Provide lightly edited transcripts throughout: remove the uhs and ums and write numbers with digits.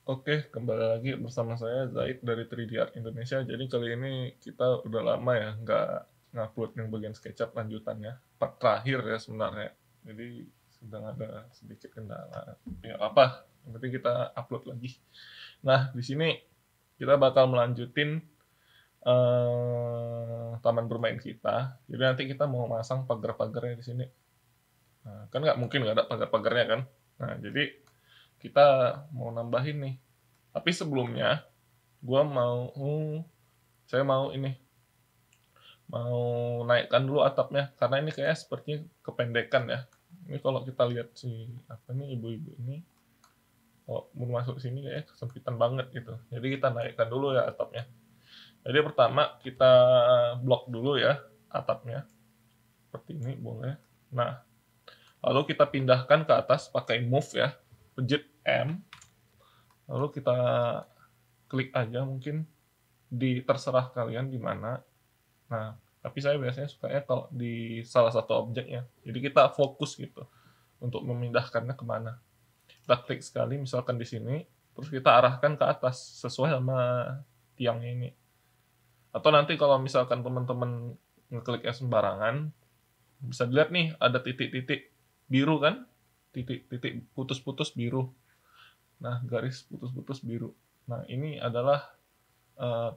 Oke, kembali lagi bersama saya Zaid dari 3D Art Indonesia. Jadi kali ini kita udah lama ya nggak ngupload yang bagian SketchUp lanjutannya. Part terakhir ya sebenarnya. Jadi sedang ada sedikit kendala. Ya apa? Yang penting kita upload lagi. Nah, di sini kita bakal melanjutin taman bermain kita. Jadi nanti kita mau masang pagar-pagarnya di sini. Nah, kan nggak mungkin nggak ada pagar-pagarnya kan. Nah, jadi kita mau nambahin nih. Tapi sebelumnya, gua mau saya mau ini mau naikkan dulu atapnya karena ini kayak sepertinya kependekan ya. Ini kalau kita lihat si apa nih ibu-ibu ini kalau mau masuk sini kayak kesempitan banget gitu. Jadi kita naikkan dulu ya atapnya. Jadi pertama kita blok dulu ya atapnya seperti ini boleh. Nah, lalu kita pindahkan ke atas pakai move ya, pencet M. Lalu kita klik aja mungkin di terserah kalian di mana. Nah, tapi saya biasanya sukanya kalau di salah satu objeknya. Jadi kita fokus gitu untuk memindahkannya kemana. Kita klik sekali misalkan di sini, terus kita arahkan ke atas sesuai sama tiangnya ini. Atau nanti kalau misalkan teman-teman ngekliknya sembarangan, bisa dilihat nih ada titik-titik biru kan? Titik-titik putus-putus biru. Nah, garis putus-putus biru. Nah, ini adalah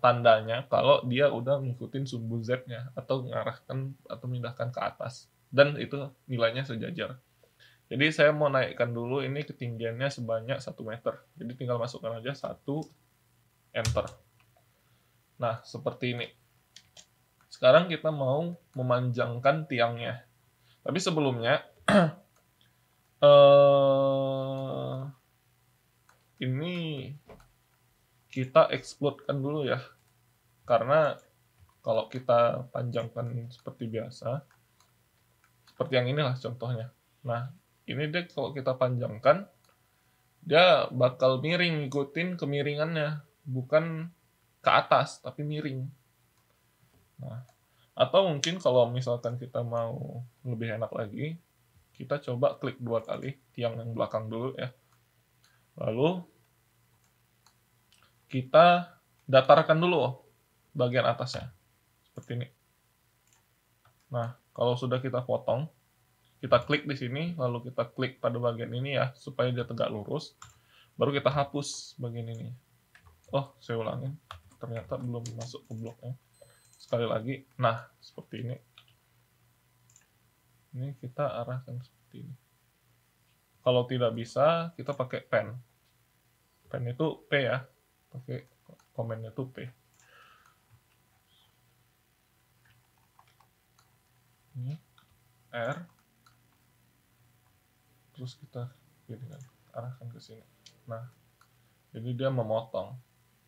tandanya kalau dia udah ngikutin sumbu Z-nya atau mengarahkan atau memindahkan ke atas dan itu nilainya sejajar. Jadi saya mau naikkan dulu ini ketinggiannya sebanyak 1 meter. Jadi tinggal masukkan aja 1 enter. Nah, seperti ini. Sekarang kita mau memanjangkan tiangnya. Tapi sebelumnya ini kita explode-kan dulu ya. Karena kalau kita panjangkan seperti biasa, seperti yang inilah contohnya. Nah, ini deh kalau kita panjangkan, dia bakal miring, ngikutin kemiringannya. Bukan ke atas, tapi miring. Nah, atau mungkin kalau misalkan kita mau lebih enak lagi, kita coba klik 2 kali tiang yang belakang dulu ya. Lalu kita datarkan dulu bagian atasnya. Seperti ini. Nah, kalau sudah kita potong, kita klik di sini, lalu kita klik pada bagian ini ya, supaya dia tegak lurus. Baru kita hapus bagian ini. Oh, saya ulangin. Ternyata belum masuk ke bloknya. Sekali lagi. Nah, seperti ini. Ini kita arahkan seperti ini. Kalau tidak bisa, kita pakai pen. Pen itu P ya. Pakai komennya itu P. Ini R. Terus kita pilihkan, arahkan ke sini. Nah, jadi dia memotong.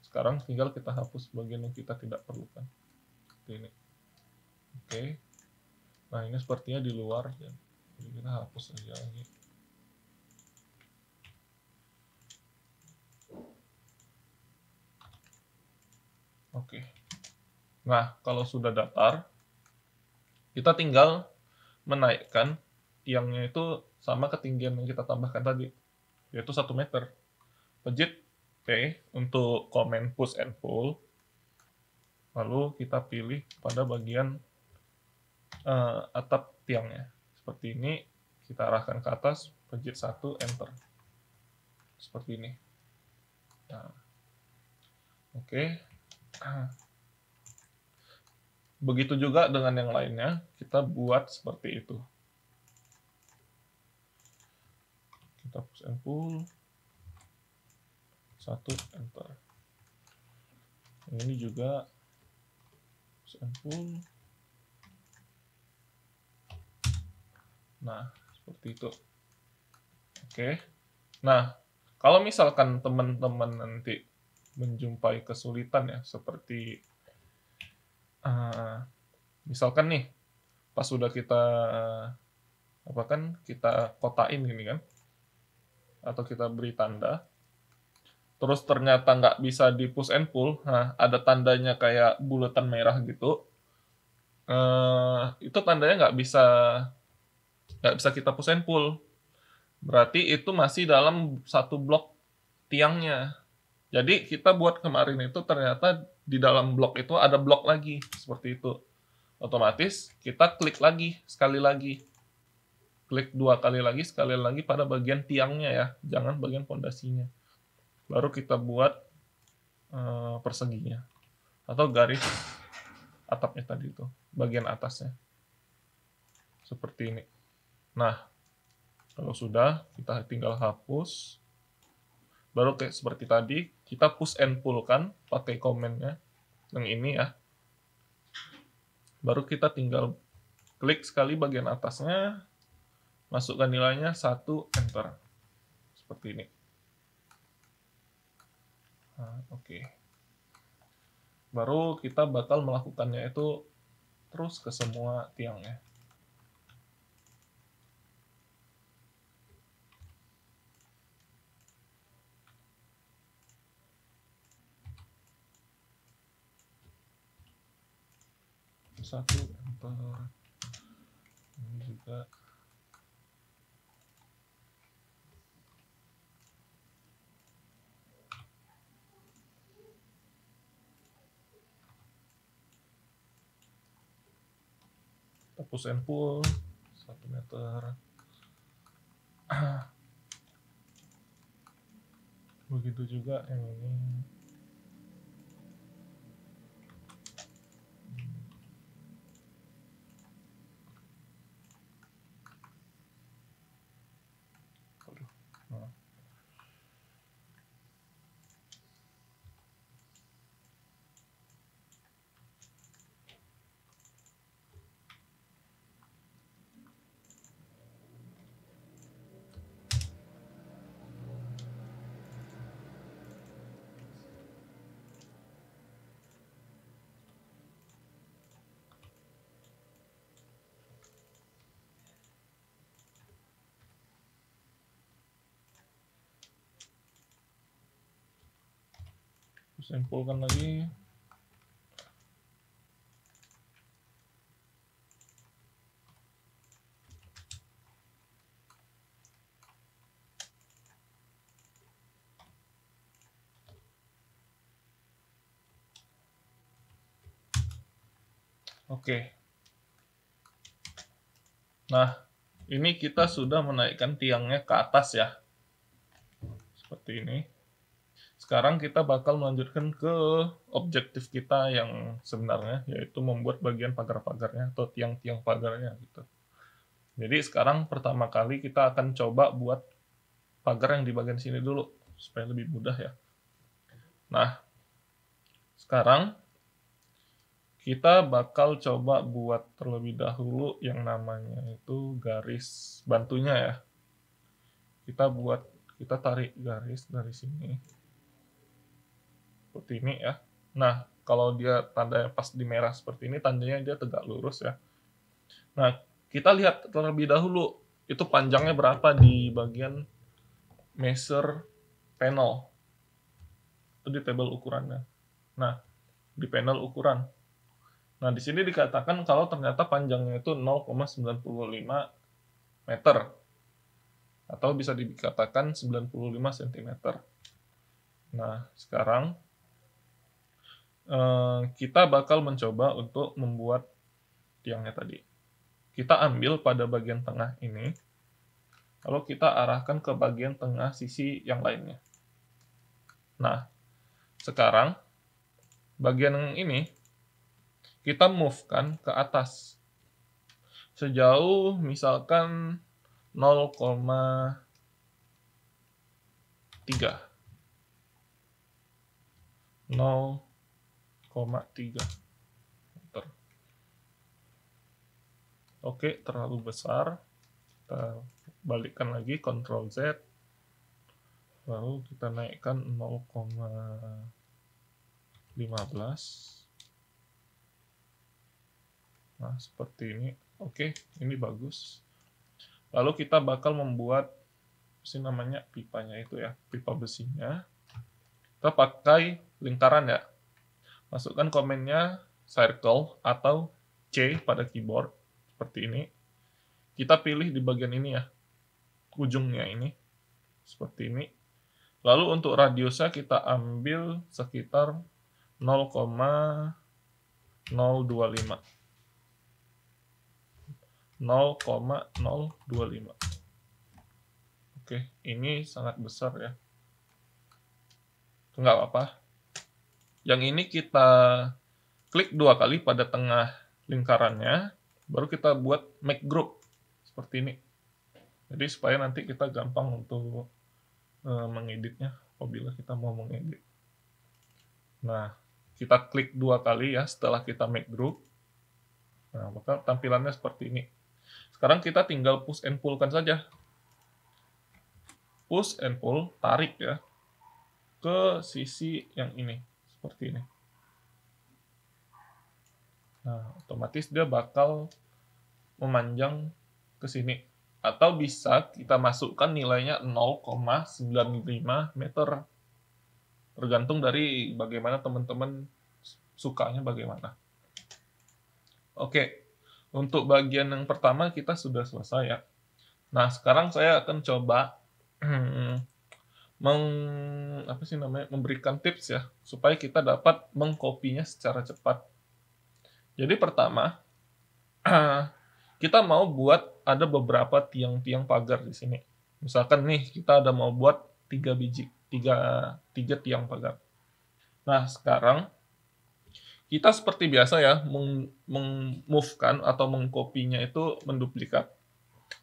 Sekarang tinggal kita hapus bagian yang kita tidak perlukan. Seperti ini. Oke. Nah, ini sepertinya di luar. Jadi kita hapus aja lagi. Oke. Nah, kalau sudah datar, kita tinggal menaikkan tiangnya itu sama ketinggian yang kita tambahkan tadi, yaitu 1 meter. Pencet P untuk komen push and pull. Lalu kita pilih pada bagian atap tiangnya. Seperti ini, kita arahkan ke atas, pencet 1, enter. Seperti ini. Nah, oke. Begitu juga dengan yang lainnya, kita buat seperti itu. Kita push and pull. 1, enter. Ini juga push and pull. Nah, seperti itu. Oke. Nah, kalau misalkan teman-teman nanti menjumpai kesulitan ya, seperti misalkan nih, pas sudah kita apa kan kita kotain gini kan, atau kita beri tanda, terus ternyata nggak bisa di push and pull, nah ada tandanya kayak bulatan merah gitu, itu tandanya nggak bisa kita push and pull. Berarti itu masih dalam satu blok tiangnya. Jadi kita buat kemarin itu ternyata di dalam blok itu ada blok lagi seperti itu. Otomatis kita klik lagi sekali lagi. Klik 2 kali lagi sekali lagi pada bagian tiangnya ya, jangan bagian pondasinya. Baru kita buat perseginya atau garis atapnya tadi itu, bagian atasnya. Seperti ini. Nah, kalau sudah, kita tinggal hapus. Baru kayak seperti tadi, kita push and pull kan pakai komennya yang ini ya. Baru kita tinggal klik sekali bagian atasnya, masukkan nilainya 1, enter. Seperti ini. Nah, oke. Baru kita bakal melakukannya itu terus ke semua tiangnya. Satu, enter. Ini juga. Kita push and pull 1 meter. Begitu juga yang ini. Nah. Simpulkan lagi. Oke. Nah, ini kita sudah menaikkan tiangnya ke atas ya. Seperti ini. Sekarang kita bakal melanjutkan ke objektif kita yang sebenarnya, yaitu membuat bagian pagar-pagarnya atau tiang-tiang pagarnya gitu. Jadi sekarang pertama kali kita akan coba buat pagar yang di bagian sini dulu, supaya lebih mudah ya. Nah, sekarang kita bakal coba buat terlebih dahulu yang namanya itu garis bantunya ya. Kita tarik garis dari sini. Seperti ini ya. Nah, kalau dia tandanya pas di merah seperti ini, tandanya dia tegak lurus ya. Nah, kita lihat terlebih dahulu, itu panjangnya berapa di bagian measure panel. Itu di tabel ukurannya. Nah, di panel ukuran. Nah, di sini dikatakan kalau ternyata panjangnya itu 0,95 meter. Atau bisa dikatakan 95 cm. Nah, sekarang kita bakal mencoba untuk membuat tiangnya tadi. Kita ambil pada bagian tengah ini, lalu kita arahkan ke bagian tengah sisi yang lainnya. Nah, sekarang bagian yang ini kita move kan ke atas. Sejauh misalkan 0,3. 0,3 meter. Oke, terlalu besar. Kita balikkan lagi, Ctrl Z. Lalu kita naikkan 0,15. Nah, seperti ini. Oke, ini bagus. Lalu kita bakal membuat namanya pipanya itu ya, pipa besinya. Kita pakai lingkaran ya. Masukkan komennya circle atau C pada keyboard, seperti ini. Kita pilih di bagian ini ya, ujungnya ini, seperti ini. Lalu untuk radiusnya kita ambil sekitar 0,025. 0,025. Oke, ini sangat besar ya. Nggak apa-apa. Yang ini kita klik 2 kali pada tengah lingkarannya, baru kita buat make group seperti ini. Jadi supaya nanti kita gampang untuk mengeditnya apabila kita mau mengedit. Nah, kita klik 2 kali ya setelah kita make group. Nah, maka tampilannya seperti ini. Sekarang kita tinggal push and pull-kan saja. Push and pull, tarik ya ke sisi yang ini, seperti ini. Nah, otomatis dia bakal memanjang ke sini. Atau bisa kita masukkan nilainya 0,95 meter. Tergantung dari bagaimana teman-teman sukanya bagaimana. Oke, untuk bagian yang pertama kita sudah selesai ya. Nah, sekarang saya akan coba memberikan tips ya, supaya kita dapat mengkopinya secara cepat. Jadi pertama, kita mau buat ada beberapa tiang-tiang pagar di sini. Misalkan nih, kita ada mau buat 3 tiang pagar. Nah, sekarang kita seperti biasa ya, meng-move-kan atau mengkopinya itu menduplikat.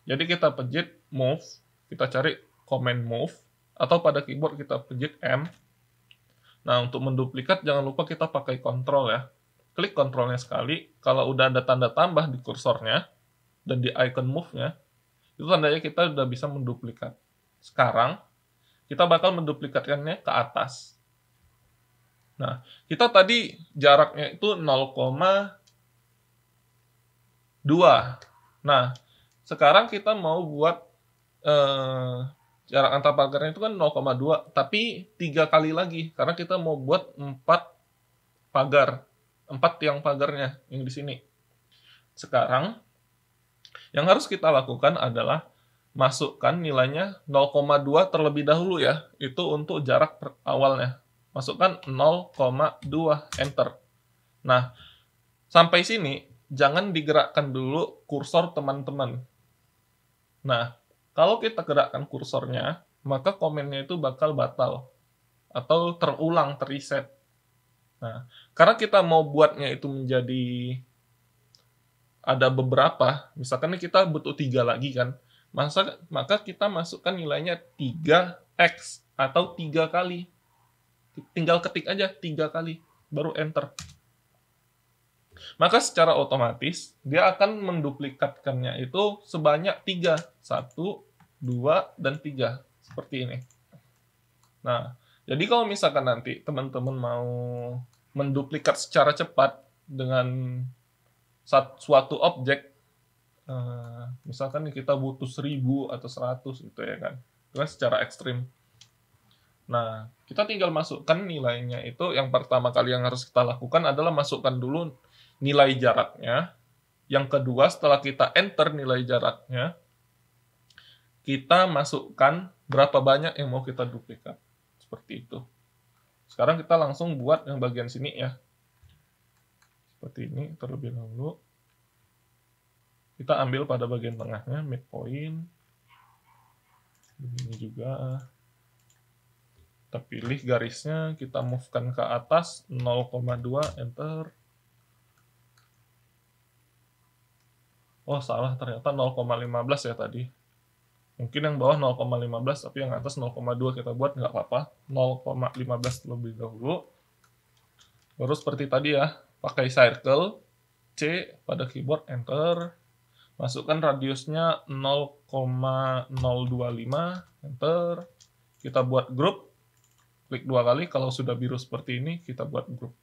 Jadi kita pejit move, kita cari command move, atau pada keyboard kita pejit M. Nah, untuk menduplikat jangan lupa kita pakai kontrol ya. Klik kontrolnya sekali, kalau udah ada tanda tambah di kursornya, dan di icon move-nya, itu tandanya kita udah bisa menduplikat. Sekarang, kita bakal menduplikatkannya ke atas. Nah, kita tadi jaraknya itu 0,2. Nah, sekarang kita mau buat jarak antar pagarnya itu kan 0,2, tapi 3 kali lagi, karena kita mau buat 4 pagar, 4 tiang pagarnya yang di sini. Sekarang, yang harus kita lakukan adalah masukkan nilainya 0,2 terlebih dahulu ya, itu untuk jarak awalnya. Masukkan 0,2, enter. Nah, sampai sini, jangan digerakkan dulu kursor teman-teman. Nah, kalau kita gerakkan kursornya, maka komennya itu bakal batal. Atau terulang, terreset. Nah, karena kita mau buatnya itu menjadi ada beberapa, misalkan kita butuh 3 lagi kan, maka kita masukkan nilainya 3x atau 3 kali. Tinggal ketik aja 3 kali, baru enter. Maka secara otomatis dia akan menduplikatkannya itu sebanyak 3. 1, 2, dan 3. Seperti ini. Nah, jadi kalau misalkan nanti teman-teman mau menduplikat secara cepat dengan suatu objek, misalkan kita butuh 1000 atau 100 gitu ya kan, itu kan secara ekstrim. Nah, kita tinggal masukkan nilainya itu, yang pertama kali yang harus kita lakukan adalah masukkan dulu nilai jaraknya. Yang kedua, setelah kita enter nilai jaraknya, kita masukkan berapa banyak yang mau kita duplikat. Seperti itu. Sekarang kita langsung buat yang bagian sini ya. Seperti ini terlebih dahulu. Kita ambil pada bagian tengahnya, midpoint. Ini juga. Kita pilih garisnya, kita move-kan ke atas, 0,2, enter. Oh, salah, ternyata 0,15 ya tadi. Mungkin yang bawah 0,15, tapi yang atas 0,2 kita buat, nggak apa-apa. 0,15 terlebih dahulu. Baru seperti tadi ya, pakai circle, C pada keyboard, enter. Masukkan radiusnya 0,025, enter. Kita buat group. Klik 2 kali, kalau sudah biru seperti ini, kita buat grup.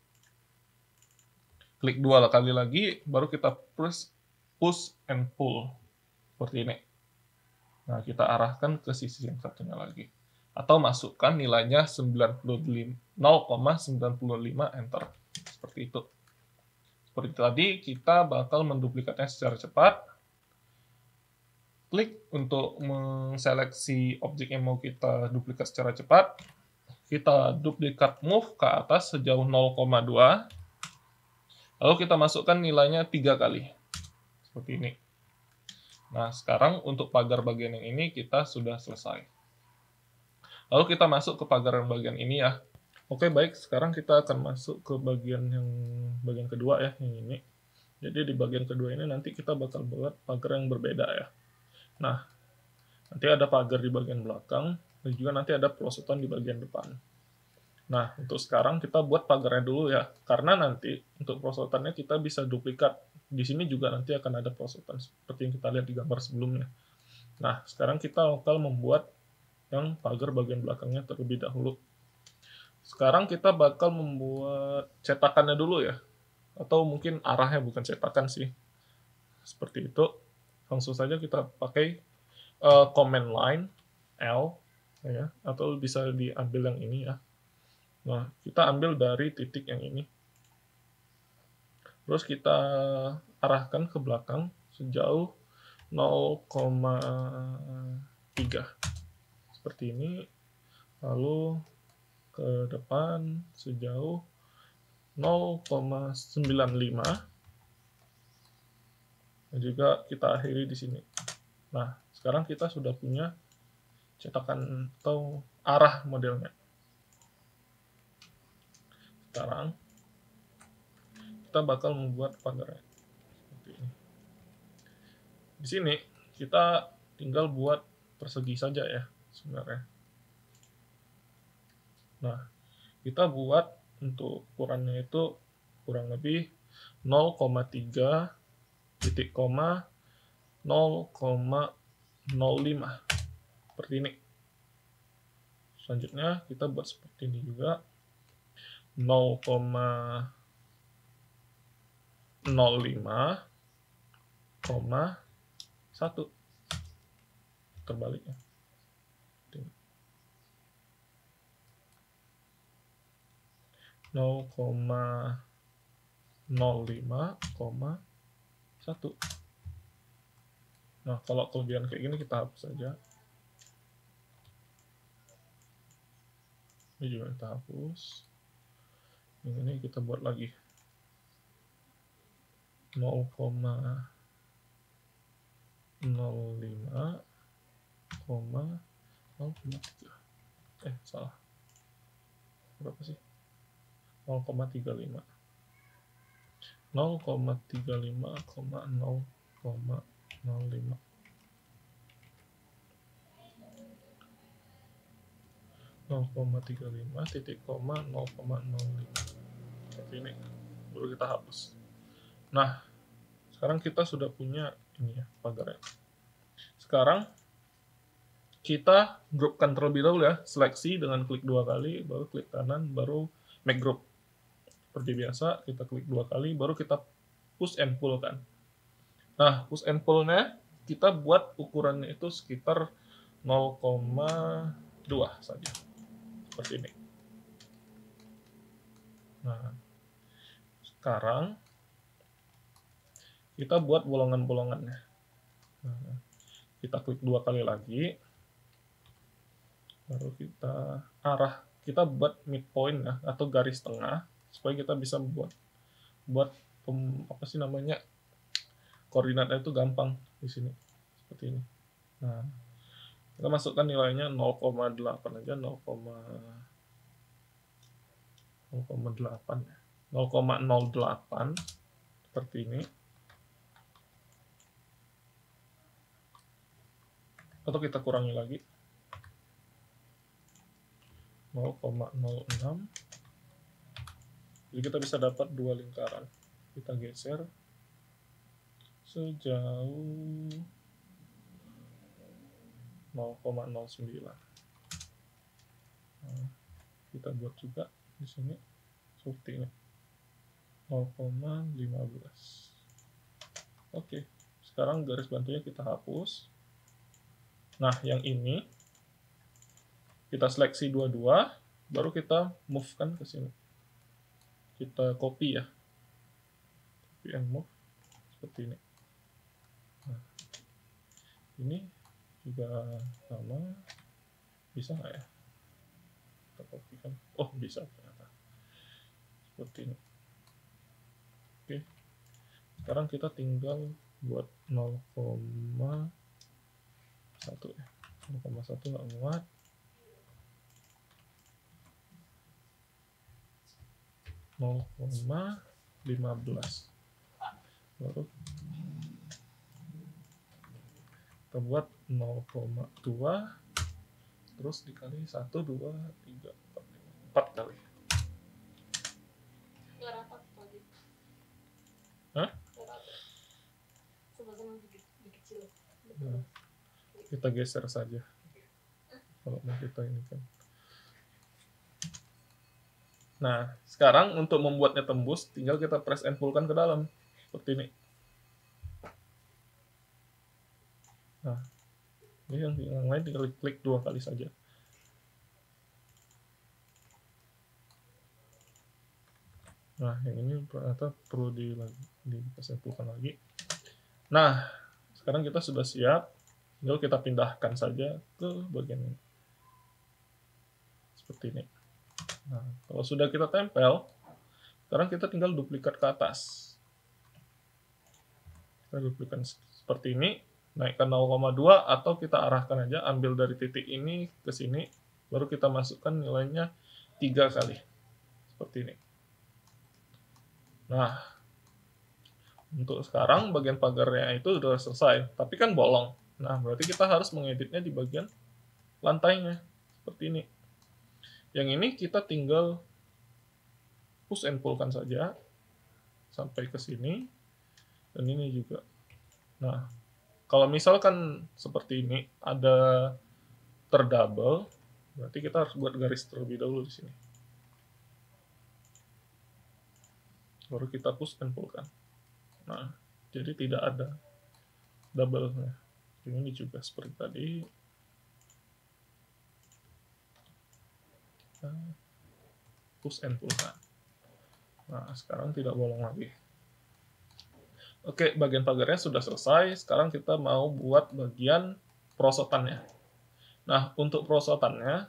Klik 2 kali lagi, baru kita push and pull. Seperti ini. Nah, kita arahkan ke sisi yang satunya lagi. Atau masukkan nilainya 0,95, enter. Seperti itu. Seperti tadi, kita bakal menduplikatnya secara cepat. Klik untuk menseleksi objek yang mau kita duplikat secara cepat. Kita duplikat move ke atas sejauh 0,2. Lalu kita masukkan nilainya 3 kali. Seperti ini. Nah, sekarang untuk pagar bagian yang ini kita sudah selesai. Lalu kita masuk ke pagar yang bagian ini ya. Oke, baik. Sekarang kita akan masuk ke bagian kedua ya, yang ini. Jadi di bagian kedua ini nanti kita bakal buat pagar yang berbeda ya. Nah, nanti ada pagar di bagian belakang, dan juga nanti ada perosotan di bagian depan. Nah, untuk sekarang kita buat pagarnya dulu ya, karena nanti untuk perosotannya kita bisa duplikat. Di sini juga nanti akan ada perosotan, seperti yang kita lihat di gambar sebelumnya. Nah, sekarang kita bakal membuat yang pagar bagian belakangnya terlebih dahulu. Sekarang kita bakal membuat cetakannya dulu ya, atau mungkin arahnya bukan cetakan sih. Seperti itu. Langsung saja kita pakai command line L ya, atau bisa diambil yang ini ya. Nah, kita ambil dari titik yang ini. Terus kita arahkan ke belakang sejauh 0,3. Seperti ini. Lalu ke depan sejauh 0,95. Dan juga kita akhiri di sini. Nah, sekarang kita sudah punya cetakan atau arah modelnya. Sekarang kita bakal membuat pagarnya seperti ini. Di sini kita tinggal buat persegi saja ya sebenarnya. Nah, kita buat untuk ukurannya itu kurang lebih 0,3 titik koma 0,05 seperti ini. Selanjutnya kita buat seperti ini juga 0,05, 1 terbaliknya. 0,05,1. Nah, kalau kelebihan kayak gini kita hapus saja. Ini juga kita hapus. Yang ini kita buat lagi 0,05,0,3. Salah. Berapa sih? 0,35. 0,35,0,05. 0,35 titik koma 0,05 seperti ini, baru kita hapus. Nah, sekarang kita sudah punya ini ya pagarnya. Sekarang kita grupkan terlebih dahulu ya, seleksi dengan klik 2 kali, baru klik kanan, baru make group. Seperti biasa, kita klik 2 kali, baru kita push and pull kan. Nah, push and pull-nya kita buat ukurannya itu sekitar 0,2 saja. Seperti ini. Nah, sekarang kita buat bolongan-bolongannya. Nah, kita klik 2 kali lagi, baru kita kita buat midpoint ya, atau garis tengah, supaya kita bisa buat apa sih namanya, koordinatnya itu gampang di sini seperti ini. Nah, kita masukkan nilainya 0,8 aja, 0,08 seperti ini. Atau kita kurangi lagi 0,06. Jadi kita bisa dapat 2 lingkaran. Kita geser sejauh 0,09. Nah, kita buat juga di sini seperti ini 0,15. Oke, sekarang garis bantunya kita hapus. Nah, yang ini kita seleksi dua-dua, baru kita move kan ke sini. Kita copy ya. copy and move seperti ini. Nah, ini juga sama, bisa nggak ya kita kopikan? Oh, bisa ternyata seperti ini. Oke, sekarang kita tinggal buat 0,1 ya, 0,1 nggak muat. 0,15 baru kita buat 0,2 terus dikali 1, 2, 3, 4 kali. Hah? Nah, kita geser saja kalau mau kita ini kan. Nah, sekarang untuk membuatnya tembus, tinggal kita press and pull-kan ke dalam seperti ini. Nah, ini yang lain tinggal klik 2 kali saja. Nah, yang ini ternyata perlu di press and pull-kan lagi. Nah, sekarang kita sudah siap, tinggal kita pindahkan saja ke bagian ini. Seperti ini. Nah, kalau sudah kita tempel, sekarang kita tinggal duplikat ke atas. Kita duplikat seperti ini, naikkan 0,2 atau kita arahkan aja, ambil dari titik ini ke sini, baru kita masukkan nilainya 3 kali. Seperti ini. Nah, untuk sekarang bagian pagarnya itu sudah selesai, tapi kan bolong. Nah, berarti kita harus mengeditnya di bagian lantainya. Seperti ini. Yang ini kita tinggal push and pull-kan saja sampai ke sini, dan ini juga. Nah, kalau misalkan seperti ini ada terdouble, berarti kita harus buat garis terlebih dahulu di sini. Baru kita push and pull-kan. Nah, jadi tidak ada double-nya. Ini juga seperti tadi. Push and pull-kan. Nah, sekarang tidak bolong lagi. Oke, bagian pagarnya sudah selesai. Sekarang kita mau buat bagian perosotannya. Nah, untuk perosotannya,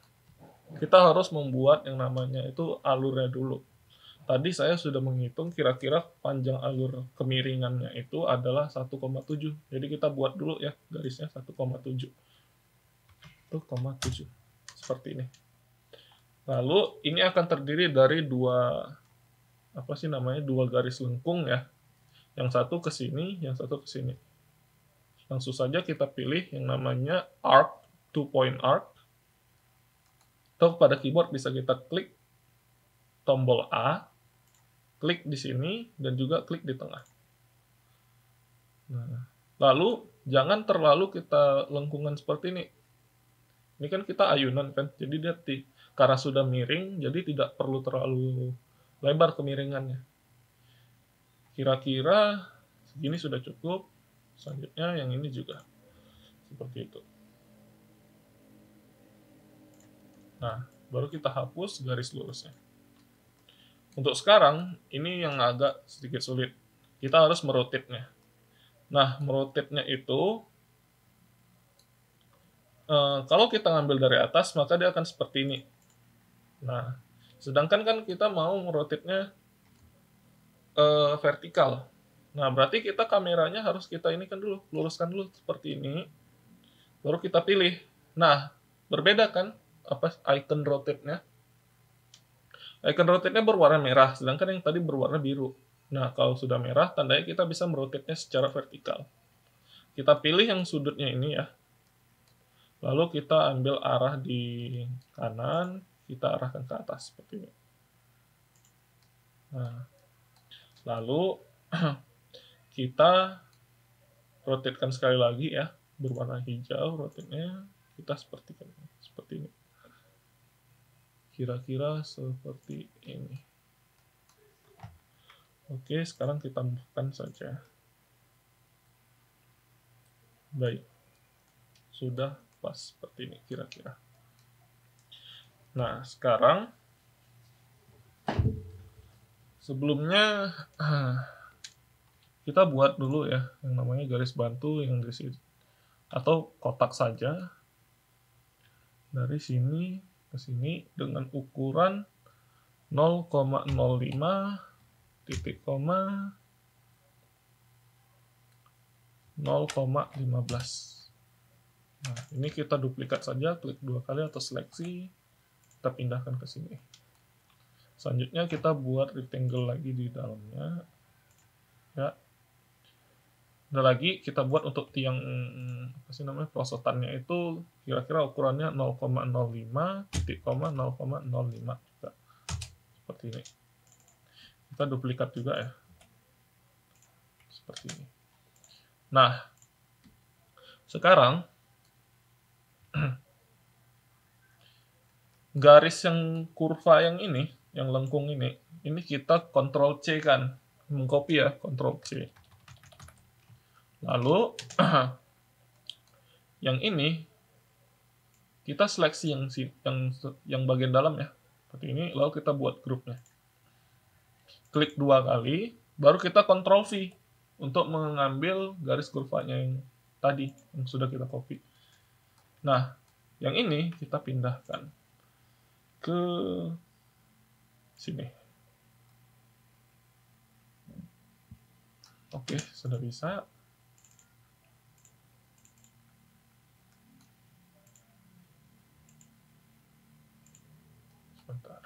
kita harus membuat yang namanya itu alurnya dulu. Tadi saya sudah menghitung kira-kira panjang alur kemiringannya itu adalah 1,7. Jadi kita buat dulu ya garisnya 1,7. 1,7. Seperti ini. Lalu ini akan terdiri dari dua garis lengkung ya. Yang satu ke sini, yang satu ke sini. Langsung saja kita pilih yang namanya arc, 2-point arc. Atau pada keyboard bisa kita klik tombol A, klik di sini, dan juga klik di tengah. Nah, lalu jangan terlalu kita lengkungan seperti ini. Ini kan kita ayunan kan, jadi dia karena sudah miring, jadi tidak perlu terlalu lebar kemiringannya. Kira-kira segini sudah cukup. Selanjutnya yang ini juga seperti itu. Nah, baru kita hapus garis lurusnya. Untuk sekarang, ini yang agak sedikit sulit. Kita harus merotate-nya. Nah, merotate-nya itu, kalau kita ngambil dari atas, maka dia akan seperti ini. Nah, sedangkan kan kita mau merotate-nya vertikal. Nah, berarti kita kameranya harus kita ini kan dulu, luruskan dulu seperti ini. Baru kita pilih. Nah, berbeda kan apa icon rotate-nya? Icon rotate-nya berwarna merah, sedangkan yang tadi berwarna biru. Nah, kalau sudah merah, tandanya kita bisa merotate-nya secara vertikal. Kita pilih yang sudutnya ini ya. Lalu kita ambil arah di kanan, kita arahkan ke atas seperti ini. Nah, lalu kita rotate-kan sekali lagi ya, berwarna hijau rotate-nya, kita seperti ini. Kira-kira seperti ini. Oke, sekarang kita move-kan saja. Baik. Sudah pas seperti ini kira-kira. Nah, sekarang sebelumnya kita buat dulu ya yang namanya garis bantu yang di sini atau kotak saja dari sini ke sini dengan ukuran 0,05 titik koma 0,15. Nah, ini kita duplikat saja, klik 2 kali atau seleksi, kita pindahkan ke sini. Selanjutnya kita buat rectangle lagi di dalamnya. Ya. Dan lagi kita buat untuk tiang apa sih namanya perosotannya itu kira-kira ukurannya 0,05 titik koma 0,05 juga. Seperti ini. Kita duplikat juga ya. Seperti ini. Nah, sekarang garis yang kurva yang ini, yang lengkung ini kita Ctrl C kan, mengcopy ya, Ctrl C. Lalu yang ini kita seleksi yang bagian dalam ya, seperti ini. Lalu kita buat grupnya. Klik 2 kali, baru kita Ctrl V untuk mengambil garis kurvanya yang tadi yang sudah kita copy. Nah, yang ini kita pindahkan ke sini. Oke, sudah bisa. Sebentar.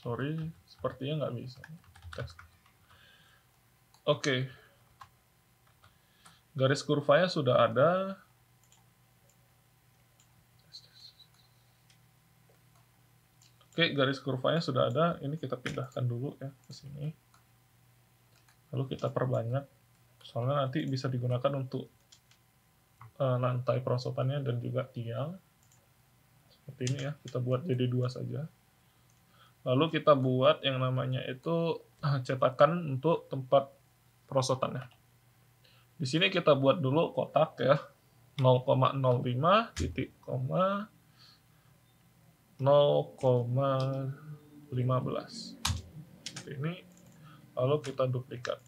Sorry, sepertinya nggak bisa. Oke. Garis kurvanya sudah ada. Oke, garis kurvanya sudah ada. Ini kita pindahkan dulu ya ke sini. Lalu kita perbanyak. Soalnya nanti bisa digunakan untuk lantai perosotannya dan juga tiang. Seperti ini ya, kita buat jadi 2 saja. Lalu kita buat yang namanya itu cetakan untuk tempat perosotannya. Di sini kita buat dulu kotak ya, 0,05 titik koma 0,15. Seperti ini. Lalu kita duplikat.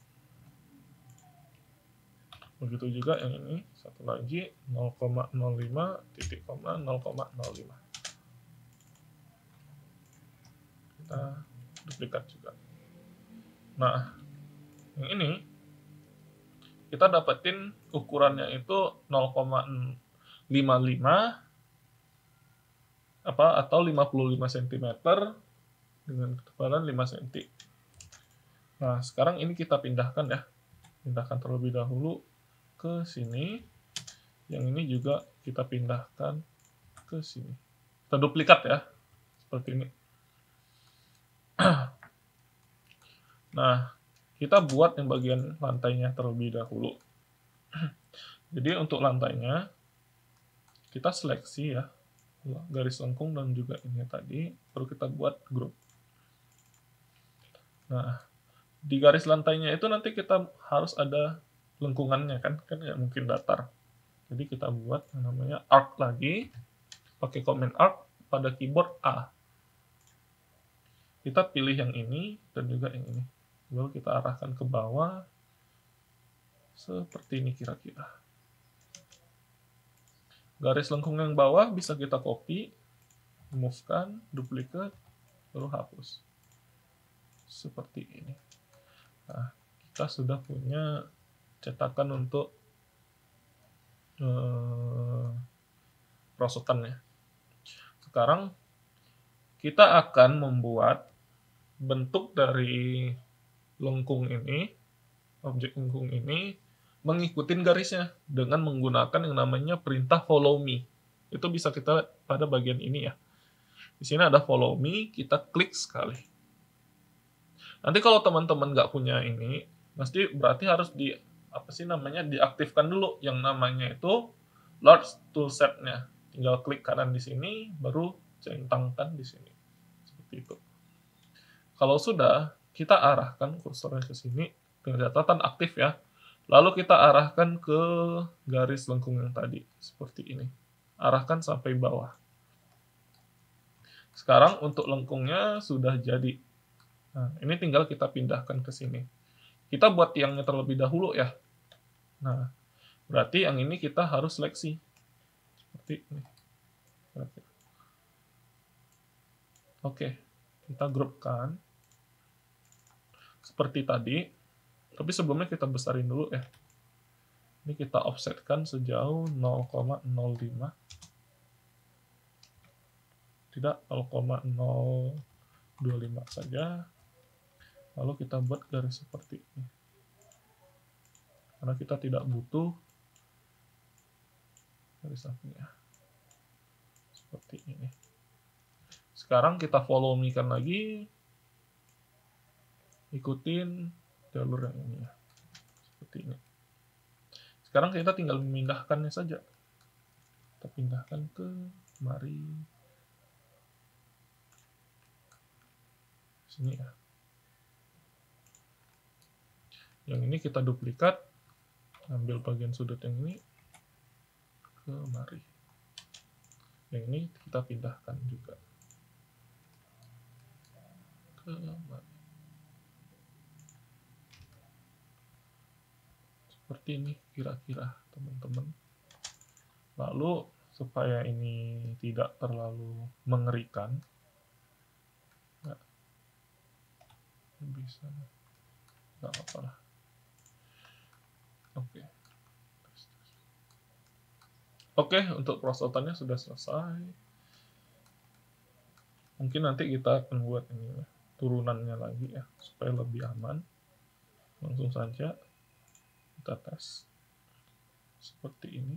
Begitu juga yang ini, satu lagi 0,05 titik koma 0,05. Kita duplikat juga. Nah, yang ini kita dapetin ukurannya itu 0,55 atau 55 cm dengan ketebalan 5 cm. Nah, sekarang ini kita pindahkan ya. Pindahkan terlebih dahulu ke sini. Yang ini juga kita pindahkan ke sini. Kita duplikat ya. Seperti ini. Nah, kita buat yang bagian lantainya terlebih dahulu. Jadi untuk lantainya, kita seleksi ya, garis lengkung dan juga ini tadi, baru kita buat grup. Nah, di garis lantainya itu nanti kita harus ada lengkungannya kan nggak mungkin datar. Jadi kita buat yang namanya arc lagi, pakai command arc pada keyboard A. Kita pilih yang ini dan juga yang ini. Lalu kita arahkan ke bawah. Seperti ini kira-kira. Garis lengkung yang bawah bisa kita copy, move-kan, duplikat, lalu hapus. Seperti ini. Nah, kita sudah punya cetakan untuk perosotannya. Sekarang kita akan membuat bentuk dari lengkung ini, objek lengkung ini, mengikuti garisnya dengan menggunakan yang namanya perintah follow me. Itu bisa kita pada bagian ini ya. Di sini ada follow me, kita klik sekali. Nanti kalau teman-teman nggak punya ini, berarti harus diaktifkan dulu yang namanya itu large toolset-nya. Tinggal klik kanan di sini, baru centangkan di sini. Seperti itu. Kalau sudah, kita arahkan kursornya ke sini dengan catatan aktif ya. Lalu kita arahkan ke garis lengkung yang tadi, seperti ini. Arahkan sampai bawah. Sekarang untuk lengkungnya sudah jadi. Nah, ini tinggal kita pindahkan ke sini. Kita buat tiangnya terlebih dahulu ya. Nah, berarti yang ini kita harus seleksi. Seperti ini. Oke, kita grupkan. Seperti tadi. Tapi sebelumnya kita besarin dulu ya. Ini kita offsetkan sejauh 0,05. Tidak, 0,025 saja. Lalu kita buat garis seperti ini. Karena kita tidak butuh garis sampingnya. Seperti ini. Sekarang kita volume-kan lagi. Ikutin jalur yang ini ya. Seperti ini. Sekarang kita tinggal memindahkannya saja. Kita pindahkan ke mari sini ya. Yang ini kita duplikat, ambil bagian sudut yang ini ke mari. Yang ini kita pindahkan juga ke mari. Seperti ini kira-kira teman-teman. Lalu supaya ini tidak terlalu mengerikan, nggak bisa, nggak apa-apa lah. Oke, untuk perosotannya sudah selesai. Mungkin nanti kita akan buat ini turunannya lagi ya, supaya lebih aman. Langsung saja kita tes seperti ini.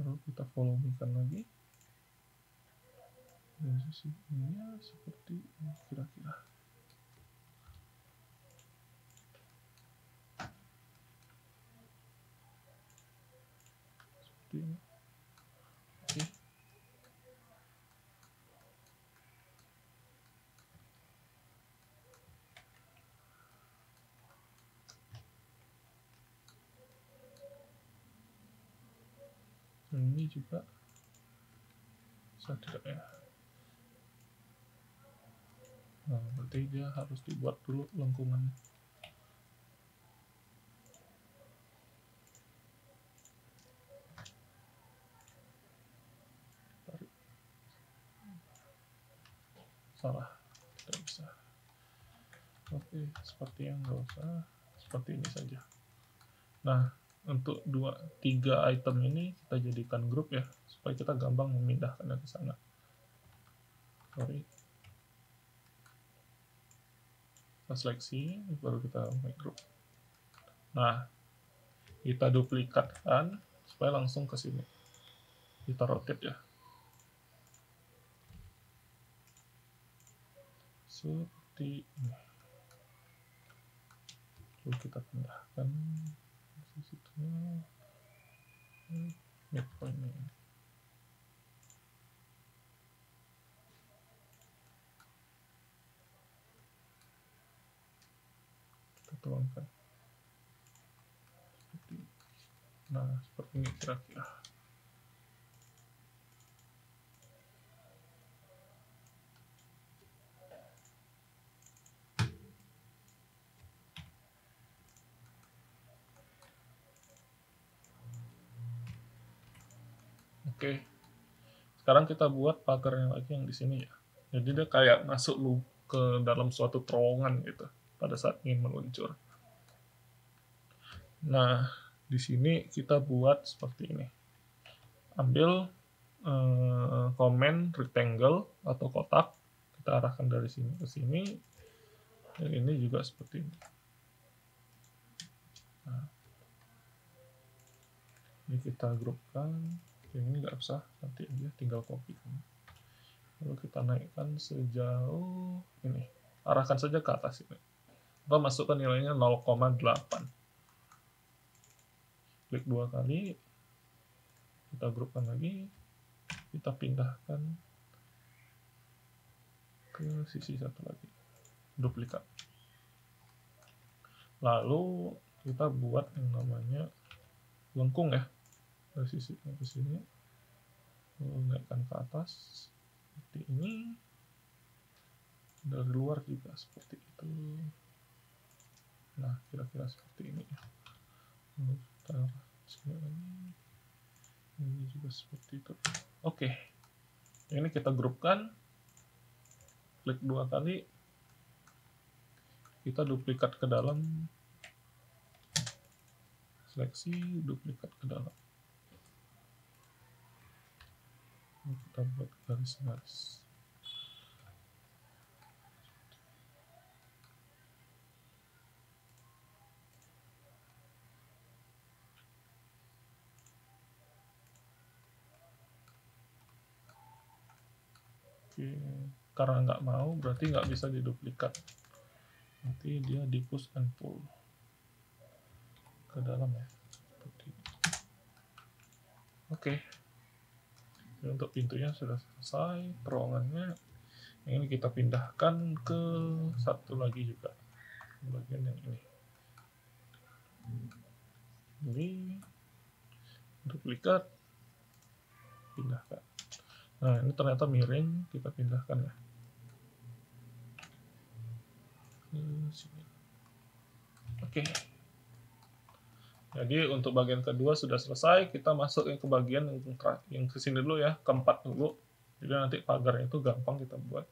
Lalu kita volumekan lagi. Dan sisi ini ya, seperti ini kira-kira. Seperti ini. Oke. Ini juga bisa tidak ya. Nah, berarti dia harus dibuat dulu lengkungannya. Tarik. Salah, tidak bisa. Oke, seperti yang nggak usah, seperti ini saja. Nah, untuk 3 item ini kita jadikan grup ya, supaya kita gampang memindahkannya ke sana. Sorry. Kita seleksi, baru kita make group. Nah, kita duplikatkan supaya langsung ke sini. Kita rotate ya. Seperti ini. Lalu kita pindahkan di situ. Midpoint ini. Kita tuangkan. Nah, seperti ini kira-kira. Oke. Sekarang kita buat pagarnya lagi yang di sini ya. Jadi dia kayak masuk ke dalam suatu terowongan gitu pada saat ingin meluncur. Nah, di sini kita buat seperti ini. Ambil komen rectangle atau kotak, kita arahkan dari sini ke sini. Dan ini juga seperti ini. Nah, ini kita grupkan. Ini nggak usah, nanti aja tinggal copy. Lalu kita naikkan sejauh ini, arahkan saja ke atas ini. Kita masukkan nilainya 0,8. Klik 2 kali, kita grupkan lagi, kita pindahkan ke sisi satu lagi, duplikat. Lalu kita buat yang namanya lengkung ya, dari sisi ke sini, lalu naikkan ke atas seperti ini, dari luar juga seperti itu. Nah, kira-kira seperti ini ya. Lalu kita sini lagi, ini juga seperti itu. Oke, ini kita grupkan, klik 2 kali, kita duplikat ke dalam, seleksi, duplikat ke dalam. Kita buat garis-garis. Oke, karena nggak mau berarti nggak bisa diduplikat. Nanti dia di push and pull ke dalam ya. Seperti ini. Oke. Jadi untuk pintunya sudah selesai, terowongannya. Yang ini kita pindahkan ke satu lagi juga, bagian yang ini. Ini duplikat, pindahkan. Nah, ini ternyata miring, kita pindahkan ya. Ke sini. Oke. Jadi untuk bagian kedua sudah selesai, kita masuk ke bagian yang ke sini dulu ya, keempat dulu. Jadi nanti pagarnya itu gampang kita buat.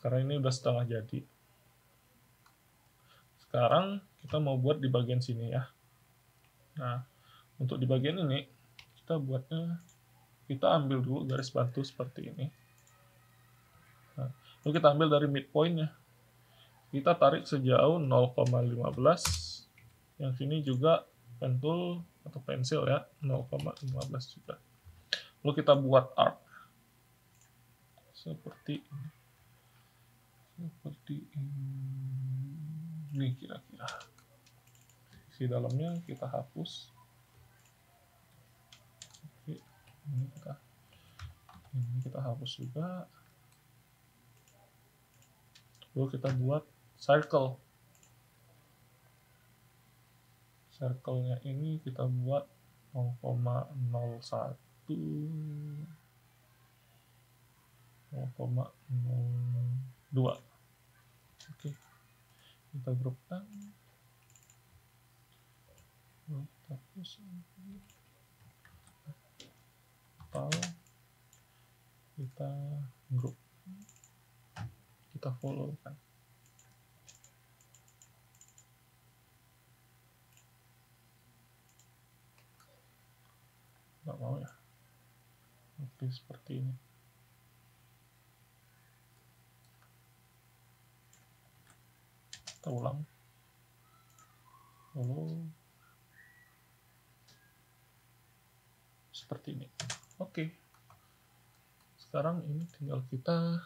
Karena ini udah setengah jadi. Sekarang kita mau buat di bagian sini ya. Nah, untuk di bagian ini kita buatnya, kita ambil dulu garis bantu seperti ini. Nah, lalu kita ambil dari midpoint-nya. Kita tarik sejauh 0,15. Yang sini juga pen tool atau pensil ya, 0,15 juga. Lalu kita buat arc seperti ini. Seperti ini kira-kira. Sisi dalamnya kita hapus. Oke, ini kita hapus juga. Lalu kita buat circle. Circle-nya ini kita buat 0,01, 0,02. Oke, kita grupkan. Kita hapus. Atau kita grup. Kita follow kan. Nggak mau ya. Oke, seperti ini. Kita ulang. Lalu seperti ini. Oke. Sekarang ini tinggal kita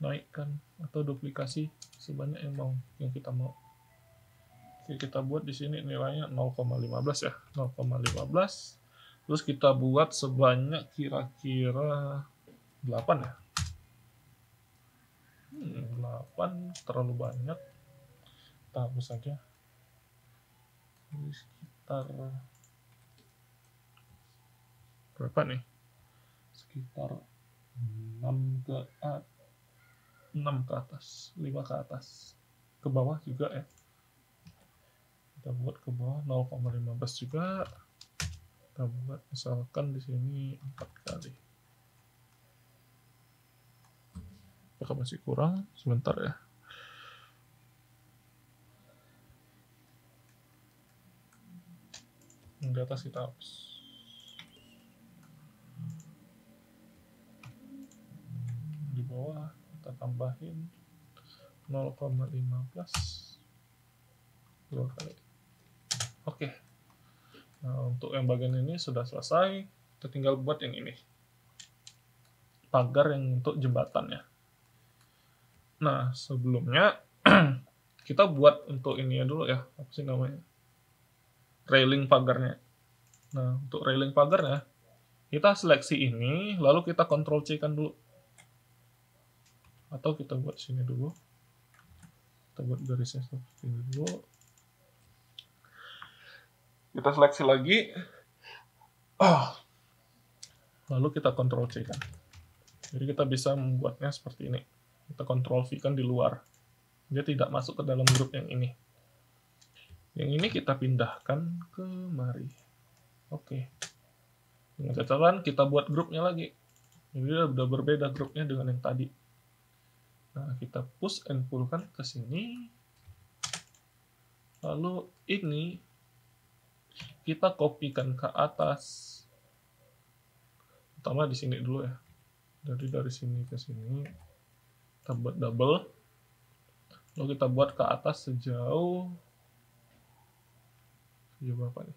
naikkan atau duplikasi sebanyak yang kita mau. Oke, kita buat di sini nilainya 0,15 ya, 0,15. Terus kita buat sebanyak kira-kira 8 ya. 8 terlalu banyak. Kita hapus saja. Ini sekitar berapa nih? Sekitar 6 ke atas, 5 ke atas. Ke bawah juga ya. Kita buat ke bawah 0,15 juga. Kita buat misalkan di sini 4 kali. Apakah masih kurang? Sebentar ya. Yang di atas kita hapus. Di bawah kita tambahin 0,15 2 kali. Oke. Nah, untuk yang bagian ini sudah selesai. Kita tinggal buat yang ini. pagar yang untuk jembatannya. Nah, sebelumnya kita buat untuk ini ya dulu ya, apa sih namanya? Railing pagarnya. Nah, untuk railing pagarnya, kita seleksi ini, lalu kita Ctrl C kan dulu. Atau kita buat sini dulu. Kita buat garisnya seperti ini dulu. Kita seleksi lagi. Lalu kita Ctrl C kan. Jadi kita bisa membuatnya seperti ini. Kita Ctrl V kan di luar. Dia tidak masuk ke dalam grup yang ini. Yang ini kita pindahkan ke mari. Oke. Dengan catatan kita buat grupnya lagi. Jadi udah berbeda grupnya dengan yang tadi. Nah, kita push and pull kan ke sini. Lalu ini kita kopikan ke atas. Pertama di sini dulu ya. Jadi dari sini ke sini kita buat double. Lalu kita buat ke atas sejauh berapa nih?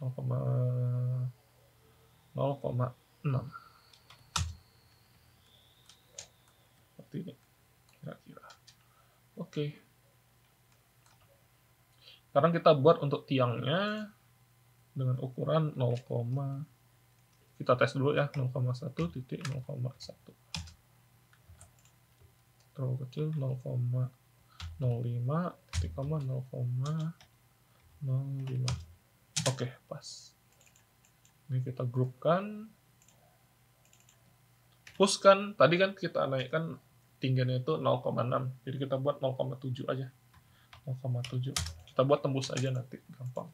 0,6 seperti ini kira-kira. Oke. Sekarang kita buat untuk tiangnya dengan ukuran 0, kita tes dulu ya, 0,1 titik 0,1. Terlalu kecil 0,05 titik 0,05. Oke, pas. Ini kita grupkan. Push kan, tadi kan kita naikkan tingginya itu 0,6. Jadi kita buat 0,7 aja. 0,7. Kita buat tembus aja nanti, gampang.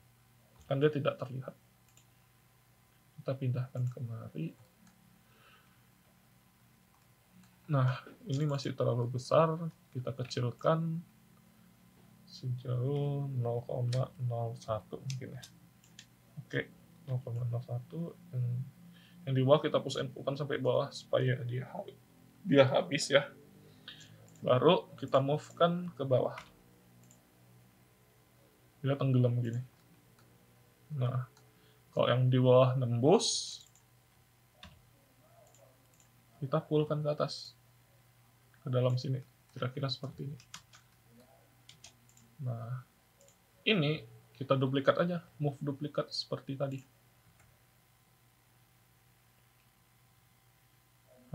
Kan dia tidak terlihat. Kita pindahkan kemari. Nah, ini masih terlalu besar. Kita kecilkan sejauh 0,01 mungkin ya. Oke, 0,01. Yang di bawah kita push and pull kan sampai bawah supaya dia habis ya. Baru kita move kan ke bawah. Dia tenggelam gini. Nah, kalau yang di bawah nembus, kita pull kan ke atas. Ke dalam sini. Kira-kira seperti ini. Nah, ini kita duplikat aja. Move duplikat seperti tadi.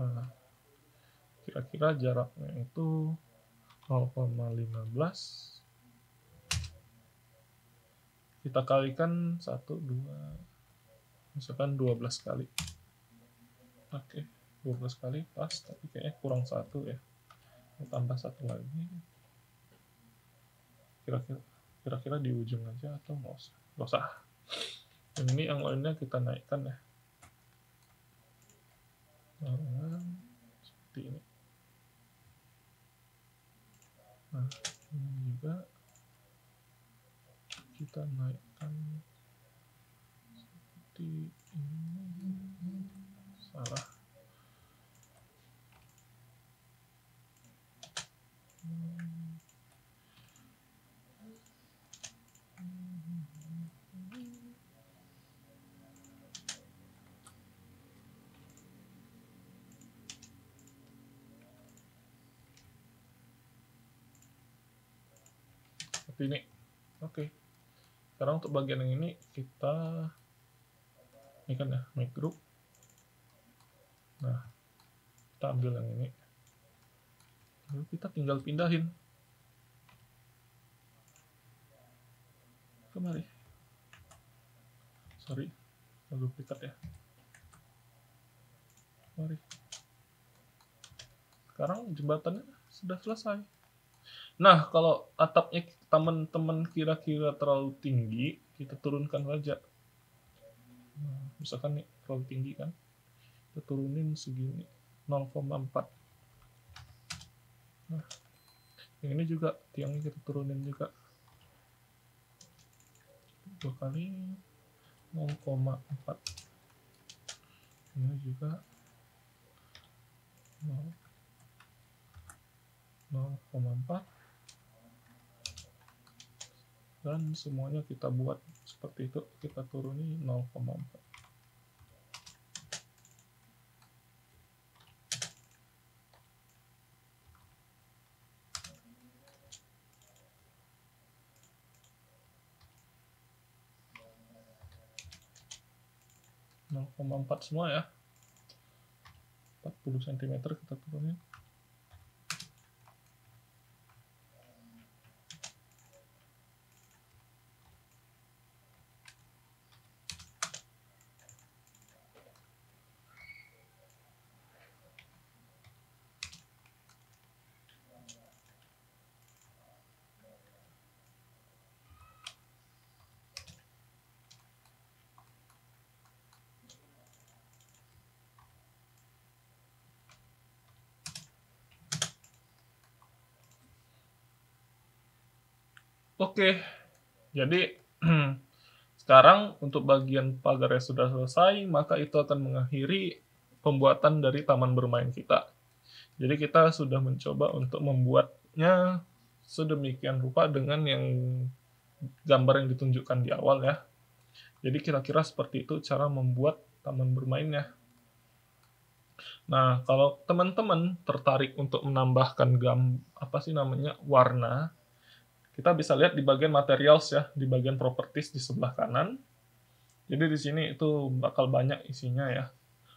Nah, kira-kira jaraknya itu 0,15. Kita kalikan 1, 2, misalkan 12 kali. Oke, 12 kali pas, tapi kayaknya kurang 1 ya. Kita tambah 1 lagi. Kira-kira di ujung aja atau nggak usah? Nggak usah. Yang ini yang lainnya kita naikkan ya. Nah, seperti ini. Nah, ini juga kita naikkan seperti ini. Salah. Seperti ini. Oke. Sekarang untuk bagian yang ini kita ini kan ya, make group. Nah, kita ambil yang ini. Lalu kita tinggal pindahin. Kemari. Sorry, duplikat ya. Mari. Sekarang jembatannya sudah selesai. Nah, kalau atapnya teman-teman kira-kira terlalu tinggi, kita turunkan saja. Nah, misalkan nih terlalu tinggi kan, kita turunin segini 0,4. Nah, yang ini juga tiangnya kita turunin juga 2 kali 0,4. Ini juga 0,4. Dan semuanya kita buat seperti itu, kita turuni 0,4. 0,4 semua ya. 40 cm kita turunin. Oke, jadi sekarang untuk bagian pagarnya sudah selesai, maka itu akan mengakhiri pembuatan dari taman bermain kita. Jadi kita sudah mencoba untuk membuatnya sedemikian rupa dengan yang gambar yang ditunjukkan di awal ya. Jadi kira-kira seperti itu cara membuat taman bermainnya. Nah, kalau teman-teman tertarik untuk menambahkan warna, kita bisa lihat di bagian materials ya, di bagian properties di sebelah kanan. Jadi di sini itu bakal banyak isinya ya.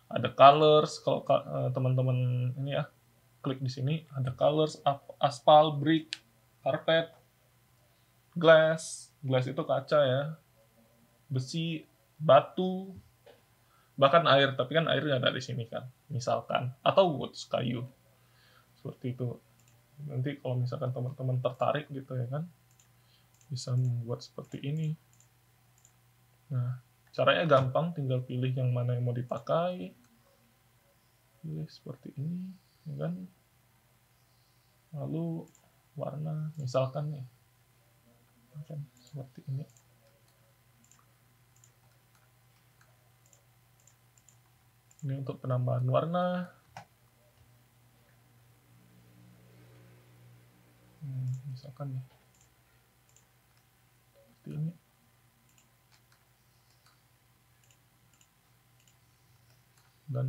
Ada colors, kalau teman-teman ini ya, klik di sini, ada colors, aspal, brick, carpet, glass itu kaca ya, besi, batu, bahkan air, tapi kan airnya ada di sini kan, misalkan, atau woods, kayu, seperti itu. Nanti kalau misalkan teman-teman tertarik gitu ya kan, bisa membuat seperti ini. Nah, caranya gampang, tinggal pilih yang mana yang mau dipakai, pilih seperti ini, ya kan. Lalu warna, misalkan nih, kan seperti ini. Ini untuk penambahan warna. Misalkan nih, seperti ini. Dan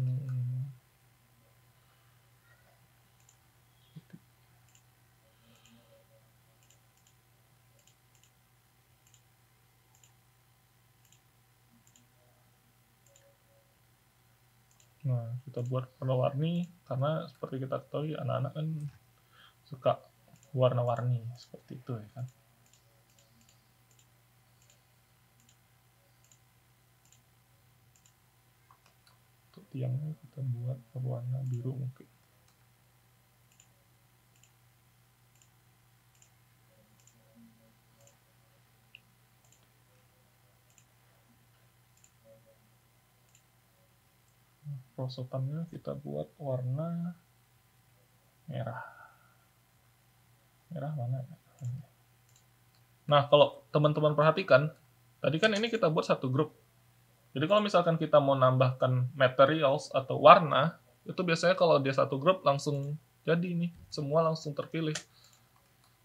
nah, kita buat warna-warni karena seperti kita ketahui anak-anak kan suka warna-warni seperti itu ya kan. Untuk tiangnya kita buat berwarna biru mungkin. Perosotannya kita buat warna merah. Merah mana ya? Nah, kalau teman-teman perhatikan, tadi kan ini kita buat satu grup. Jadi kalau misalkan kita mau nambahkan materials atau warna, itu biasanya kalau dia satu grup langsung jadi nih, semua langsung terpilih.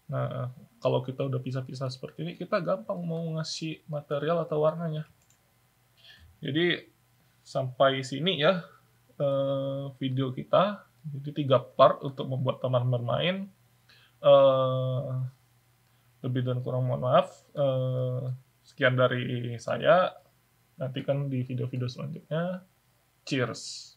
Nah, kalau kita udah pisah-pisah seperti ini, kita gampang mau ngasih material atau warnanya. Jadi sampai sini ya video kita. Jadi 3 part untuk membuat taman bermain. Lebih dan kurang mohon maaf. Sekian dari saya. Nantikan di video-video selanjutnya. Cheers!